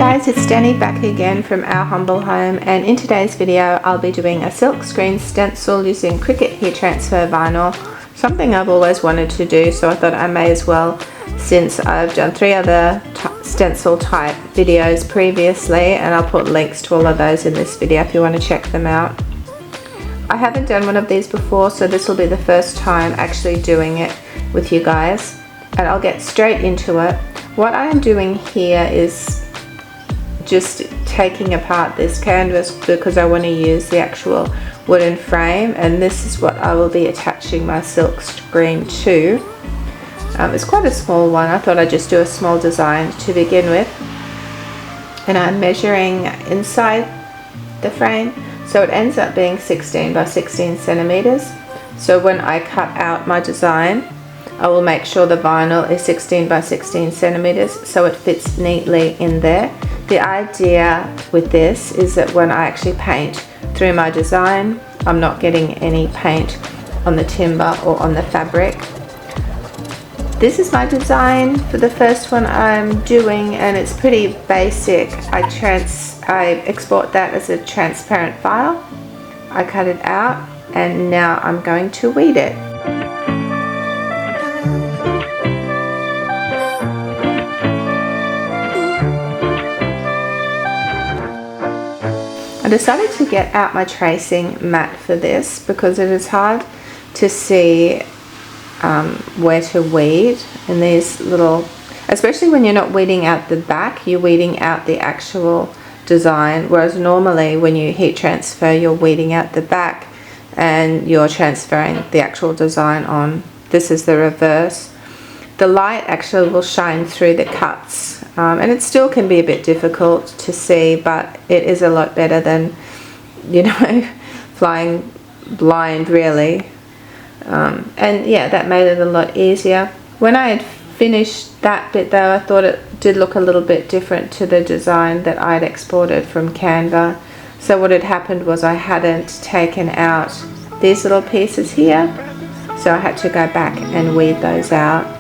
guys, it's Danny back again from our humble home, and in today's video I'll be doing a silk screen stencil using Cricut heat transfer vinyl, something I've always wanted to do, so I thought I may as well, since I've done 3 other stencil type videos previously, and I'll put links to all of those in this video if you want to check them out. I haven't done one of these before, so this will be the first time actually doing it with you guys, and I'll get straight into it. What I'm doing here is just taking apart this canvas because I want to use the actual wooden frame, and this is what I will be attaching my silk screen to. It's quite a small one. I thought I'd just do a small design to begin with, and I'm measuring inside the frame, so it ends up being 16 by 16 centimeters. So when I cut out my design, I will make sure the vinyl is 16 by 16 centimeters so it fits neatly in there. The idea with this is that when I actually paint through my design, I'm not getting any paint on the timber or on the fabric. This is my design for the first one I'm doing, and it's pretty basic. I export that as a transparent file. I cut it out, and now I'm going to weed it. I decided to get out my tracing mat for this because it is hard to see where to weed in these little, especially when you're not weeding out the back, you're weeding out the actual design, whereas normally when you heat transfer you're weeding out the back and you're transferring the actual design on. This is the reverse. The light actually will shine through the cuts, and it still can be a bit difficult to see, but it is a lot better than, you know, flying blind really. And yeah, that made it a lot easier. When I had finished that bit though, I thought it did look a little bit different to the design that I'd exported from Canva. So what had happened was I hadn't taken out these little pieces here, so I had to go back and weed those out.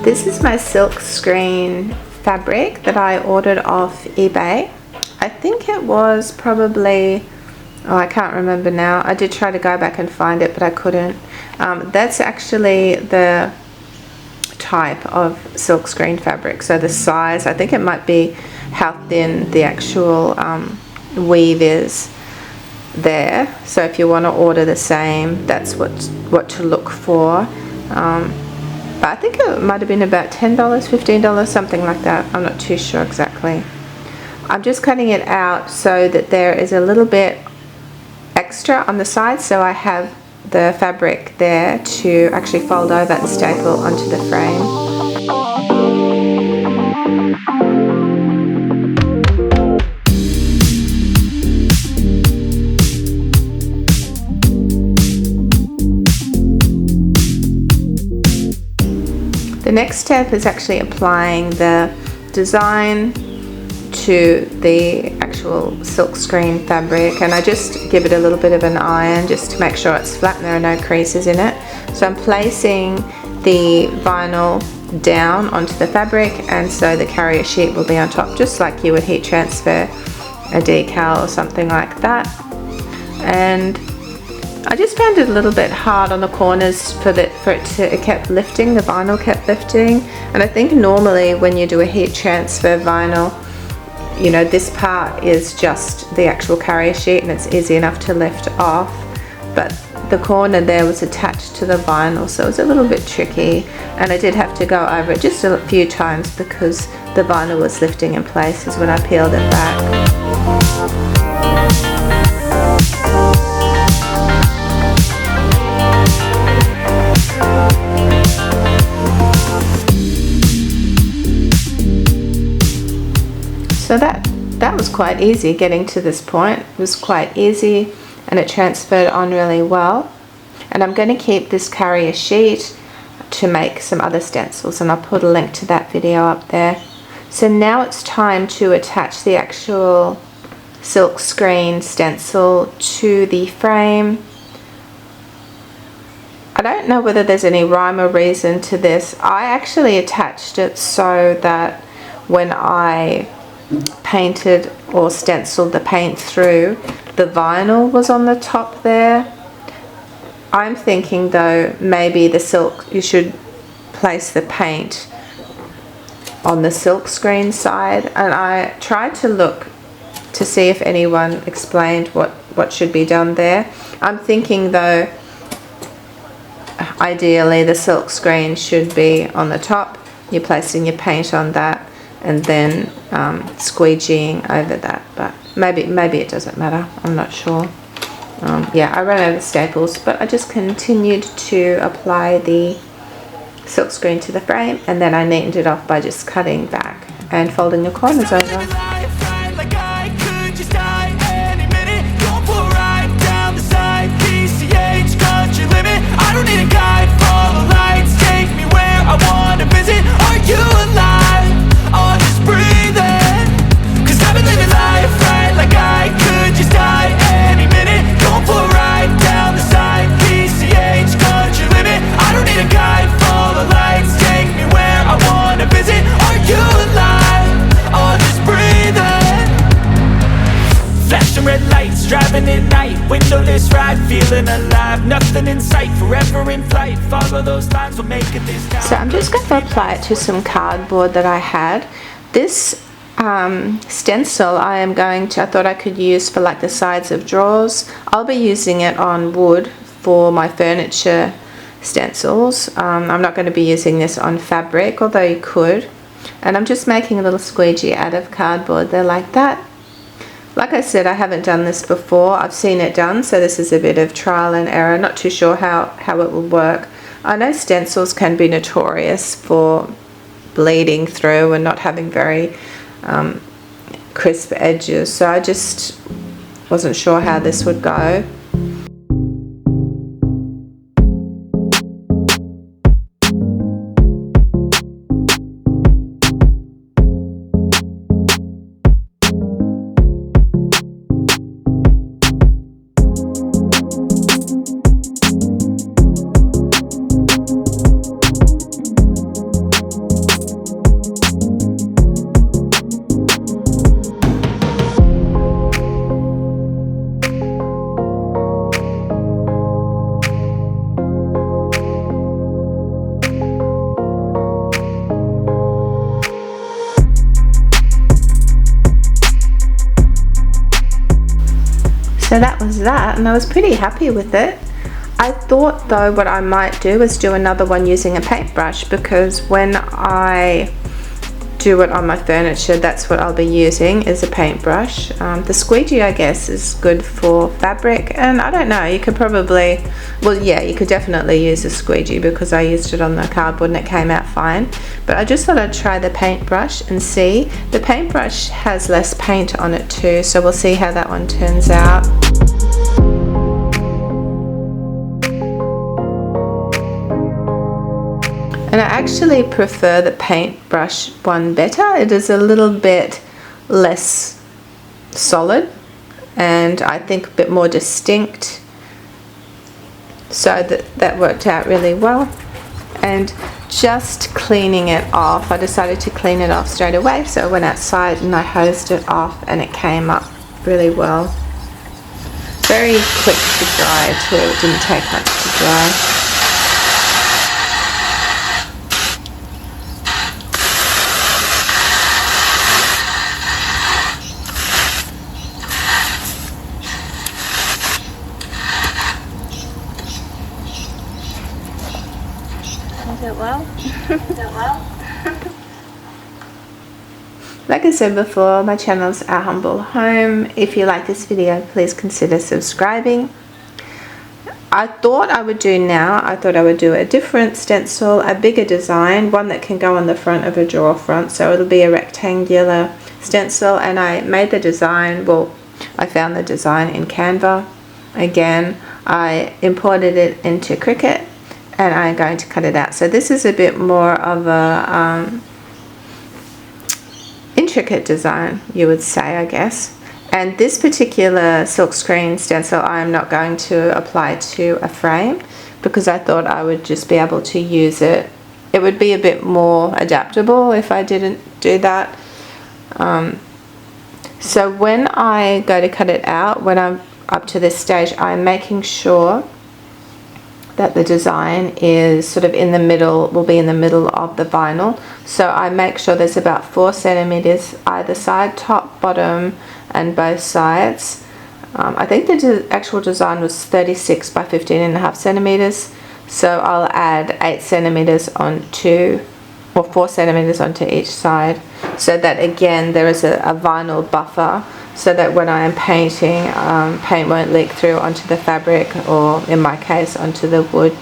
This is my silk screen fabric that I ordered off eBay. I think it was probably, oh, I can't remember now. I did try to go back and find it, but I couldn't. That's actually the type of silk screen fabric. So the size, I think it might be how thin the actual weave is there. So if you want to order the same, that's what to look for. But I think it might have been about $10, $15, something like that. I'm not too sure exactly. I'm just cutting it out so that there is a little bit extra on the side, so I have the fabric there to actually fold over and staple onto the frame. The next step is actually applying the design to the actual silk screen fabric, and I just give it a little bit of an iron just to make sure it's flat and there are no creases in it. So I'm placing the vinyl down onto the fabric, and so the carrier sheet will be on top, just like you would heat transfer a decal or something like that. And I just found it a little bit hard on the corners it kept lifting, the vinyl kept lifting, and I think normally when you do a heat transfer vinyl, you know, this part is just the actual carrier sheet and it's easy enough to lift off, but the corner there was attached to the vinyl, so it was a little bit tricky, and I did have to go over it just a few times because the vinyl was lifting in places when I peeled it back. So that was quite easy. Getting to this point was quite easy, and it transferred on really well. And I'm going to keep this carrier sheet to make some other stencils, and I'll put a link to that video up there. So now it's time to attach the actual silk screen stencil to the frame. I don't know whether there's any rhyme or reason to this. I actually attached it so that when I painted or stenciled the paint through, the vinyl was on the top there. I'm thinking though, maybe the silk, you should place the paint on the silk screen side, and I tried to look to see if anyone explained what should be done there. I'm thinking though, ideally the silk screen should be on the top. You're placing your paint on that and then squeegeeing over that, but maybe it doesn't matter, I'm not sure. Yeah, I ran out of staples, but I just continued to apply the silk screen to the frame, and then I neatened it off by just cutting back and folding the corners over. I don't need a guide, follow lights, take me where I wanna visit. Are you alive? Or just breathing? Cause I've been living life right like I could just die any minute. Going for a ride down the side, PCH, country limit. I don't need a guide, follow lights, take me where I wanna visit. Are you alive? Or just breathing? Flashing red lights, driving at night, windowless ride, feeling alive, nothing in sight, forever in flight, follow those lines, we'll make it this time. So I'm just going to apply it to some cardboard that I had. This stencil I thought I could use for like the sides of drawers. I'll be using it on wood for my furniture stencils. I'm not going to be using this on fabric, although you could. And I'm just making a little squeegee out of cardboard there like that. Like I said, I haven't done this before. I've seen it done, so this is a bit of trial and error. Not too sure how it will work. I know stencils can be notorious for bleeding through and not having very crisp edges, so I just wasn't sure how this would go. So that was that, and I was pretty happy with it. I thought though what I might do is do another one using a paintbrush, because when I do it on my furniture, that's what I'll be using, is a paintbrush. The squeegee, I guess, is good for fabric, and I don't know, you could probably, well yeah, you could definitely use a squeegee because I used it on the cardboard and it came out fine. But I just thought I'd try the paintbrush and see. The paintbrush has less paint on it too, so we'll see how that one turns out. And I actually prefer the paintbrush one better. It is a little bit less solid and I think a bit more distinct. So that worked out really well. And just cleaning it off, I decided to clean it off straight away. So I went outside and I hosed it off and it came up really well. Very quick to dry too, it didn't take much to dry. Is it well? Is it well? Like I said before, my channel's Our Humble Home. If you like this video, please consider subscribing. I thought I would do a different stencil, a bigger design, one that can go on the front of a drawer front. So it'll be a rectangular stencil, and I made the design, well, I found the design in Canva. Again, I imported it into Cricut, and I'm going to cut it out. So this is a bit more of a intricate design, you would say, I guess. And this particular silkscreen stencil I'm not going to apply to a frame, because I thought I would just be able to use it. It would be a bit more adaptable if I didn't do that. So when I go to cut it out, when I'm up to this stage, I'm making sure that the design is sort of in the middle, will be in the middle of the vinyl. So I make sure there's about 4 centimeters either side, top, bottom, and both sides. I think the actual design was 36 by 15.5 centimeters. So I'll add 8 centimeters onto, or 4 centimeters onto each side, so that again there is a vinyl buffer, so that when I am painting, paint won't leak through onto the fabric, or in my case onto the wood.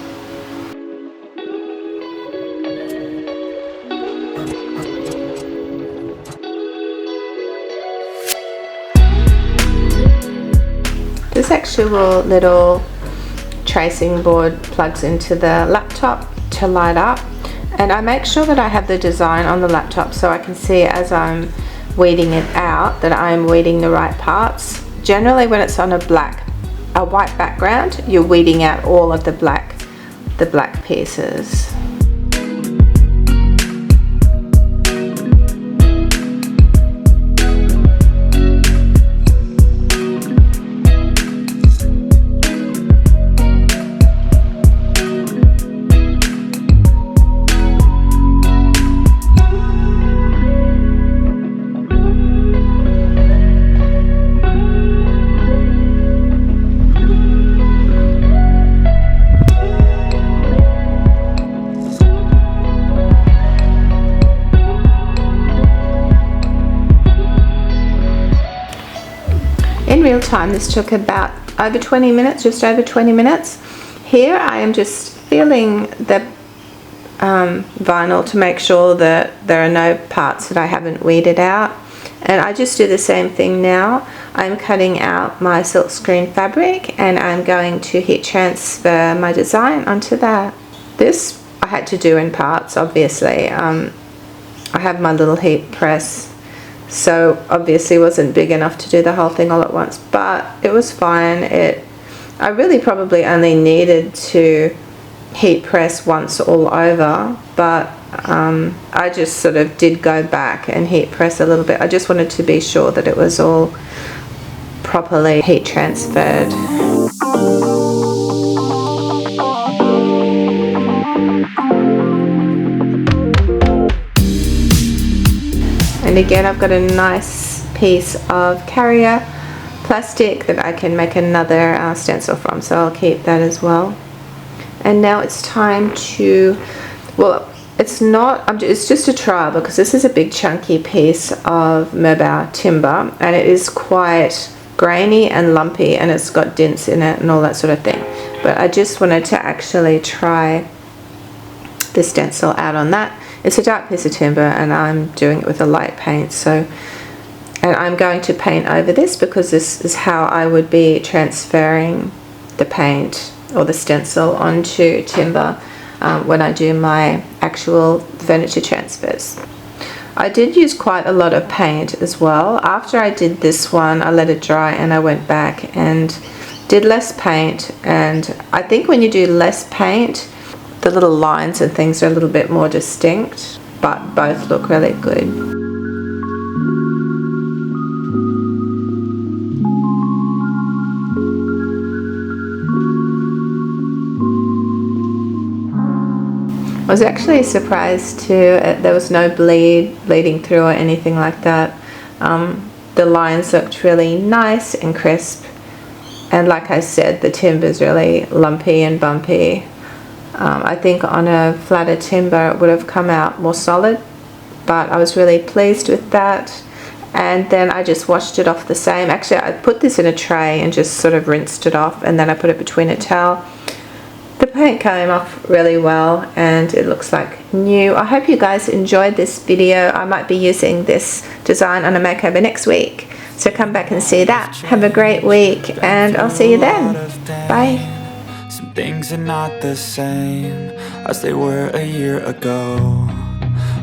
This actual little tracing board plugs into the laptop to light up, and I make sure that I have the design on the laptop so I can see as I'm weeding it out that I'm weeding the right parts. Generally when it's on a white background, you're weeding out all of the black pieces. In real time, this took about over 20 minutes, just over 20 minutes. Here I am just feeling the vinyl to make sure that there are no parts that I haven't weeded out. And I just do the same thing now. I'm cutting out my silkscreen fabric, and I'm going to heat transfer my design onto that. This I had to do in parts, obviously. I have my little heat press, so obviously it wasn't big enough to do the whole thing all at once, but it was fine. I really probably only needed to heat press once all over, but I just sort of did go back and heat press a little bit. I just wanted to be sure that it was all properly heat transferred. And again, I've got a nice piece of carrier plastic that I can make another stencil from, so I'll keep that as well. And now it's time to, well, it's just a trial, because this is a big chunky piece of Merbau timber, and it is quite grainy and lumpy, and it's got dents in it and all that sort of thing. But I just wanted to actually try the stencil out on that. It's a dark piece of timber, and I'm doing it with a light paint, and I'm going to paint over this because this is how I would be transferring the paint or the stencil onto timber when I do my actual furniture transfers. I did use quite a lot of paint as well. After I did this one, I let it dry and I went back and did less paint, and I think when you do less paint, the little lines and things are a little bit more distinct, but both look really good. I was actually surprised too, there was no bleeding through or anything like that. The lines looked really nice and crisp, and like I said, the timber's really lumpy and bumpy. I think on a flatter timber it would have come out more solid, but I was really pleased with that. And then I just washed it off the same. Actually, I put this in a tray and just sort of rinsed it off, and then I put it between a towel The paint came off really well and it looks like new. I hope you guys enjoyed this video. I might be using this design on a makeover next week, so come back and see that. Have a great week and I'll see you then. Bye. Some things are not the same as they were a year ago,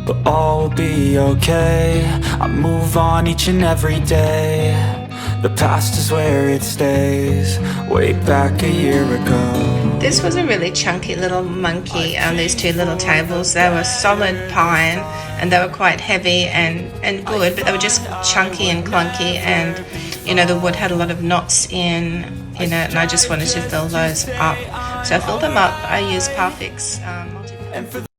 but all will be okay. I move on each and every day. The past is where it stays, way back a year ago. This was a really chunky little monkey on these two little tables. They were solid pine and they were quite heavy and good, but they were just chunky and clunky, and you know, the wood had a lot of knots in it, and I just wanted to fill those up. So I filled them up. I used Parfix.